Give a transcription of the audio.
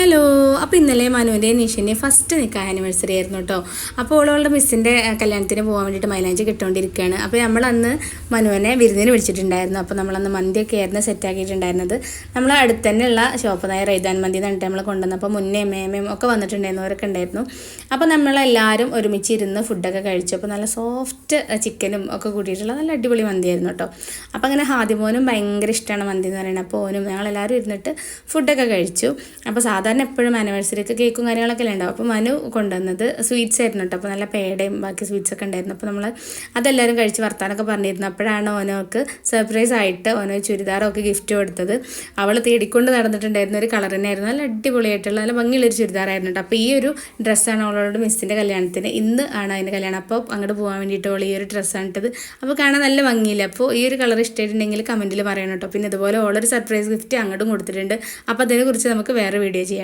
Hello. അപ്പോൾ ഇന്നലെ മനുവിൻ്റെ നിഷിൻ്റെ first നിക്കാഹ് ആനിവേഴ്സറി ആയിരുന്നു കേട്ടോ. അപ്പോൾ ഓളോളുടെ മിസ്സിൻ്റെ കല്യാണത്തിന് പോകാൻ വേണ്ടിയിട്ട് മൈലാഞ്ചി കിട്ടുകൊണ്ടിരിക്കുകയാണ്. അപ്പോൾ നമ്മളന്ന് മനുവിനെ വിരുന്നിന് വിളിച്ചിട്ടുണ്ടായിരുന്നു. അപ്പോൾ നമ്മളന്ന് മന്തിയൊക്കെ ആയിരുന്നു സെറ്റാക്കിയിട്ടുണ്ടായിരുന്നത്. നമ്മൾ അടുത്ത് തന്നെയുള്ള ഷോപ്പ് റൈദാൻ മന്തി എന്ന് പറഞ്ഞിട്ട് നമ്മൾ കൊണ്ടുവന്നപ്പോൾ മുന്നേ മേമയും ഒക്കെ വന്നിട്ടുണ്ടായിരുന്നു, അവരൊക്കെ ഉണ്ടായിരുന്നു. അപ്പോൾ നമ്മളെല്ലാവരും ഒരുമിച്ച് ഇരുന്ന് ഫുഡൊക്കെ കഴിച്ചു. അപ്പോൾ നല്ല സോഫ്റ്റ് ചിക്കനും ഒക്കെ കൂട്ടിയിട്ടുള്ള നല്ല അടിപൊളി മന്തിയായിരുന്നു കേട്ടോ. അപ്പോൾ അങ്ങനെ ഹാദിമോനും ഭയങ്കര ഇഷ്ടമാണ് മന്തി എന്ന് പറയുന്നത്. അപ്പോൾ ഓനും ഞങ്ങളെല്ലാവരും ഇരുന്നിട്ട് ഫുഡൊക്കെ കഴിച്ചു. അപ്പോൾ സാധാരണ എപ്പോഴും ആനിവേഴ്സറിക്ക് കേക്കും കാര്യങ്ങളൊക്കെ ഉണ്ടാവും. അപ്പോൾ മനു കൊണ്ടുവന്നത് സ്വീറ്റ്സ് ആയിരുന്നു കേട്ടോ. അപ്പോൾ നല്ല പേടയും ബാക്കി സ്വീറ്റ്സൊക്കെ ഉണ്ടായിരുന്നു. അപ്പോൾ നമ്മൾ അതെല്ലാവരും കഴിച്ച് വർത്താനൊക്കെ പറഞ്ഞിരുന്നു. അപ്പോഴാണ് ഓനോക്ക് സർപ്രൈസ് ആയിട്ട് ഓനോ ചുരിദാറൊക്കെ ഗിഫ്റ്റ് കൊടുത്തത്. അവൾ തേടിക്കൊണ്ട് നടന്നിട്ടുണ്ടായിരുന്ന ഒരു കളർ തന്നെയായിരുന്നു. നല്ല അടിപൊളിയായിട്ടുള്ള നല്ല ഭംഗിയുള്ളൊരു ചുരിദാറായിരുന്നു കേട്ടോ. അപ്പോൾ ഈ ഒരു ഡ്രസ്സാണ് അവളോട് മിസ്സിൻ്റെ കല്യാണത്തിന്. ഇന്ന് ആണ് അതിൻ്റെ കല്യാണം. അപ്പോൾ അങ്ങോട്ട് പോകാൻ വേണ്ടിയിട്ട് അവൾ ഈ ഒരു ഡ്രസ്സാണ് ഇട്ടത്. അപ്പോൾ കാണാൻ നല്ല ഭംഗിയില്ല. അപ്പോൾ ഈ ഒരു കളർ ഇഷ്ടമായിട്ടുണ്ടെങ്കിൽ കമൻറ്റിൽ പറയണം കേട്ടോ. പിന്നെ ഇതുപോലെ ഓളൊരു സർപ്രൈസ് ഗിഫ്റ്റ് അങ്ങോട്ടും കൊടുത്തിട്ടുണ്ട്. അപ്പോൾ അതിനെക്കുറിച്ച് നമുക്ക് വേറെ വീഡിയോ ചെയ്യാം.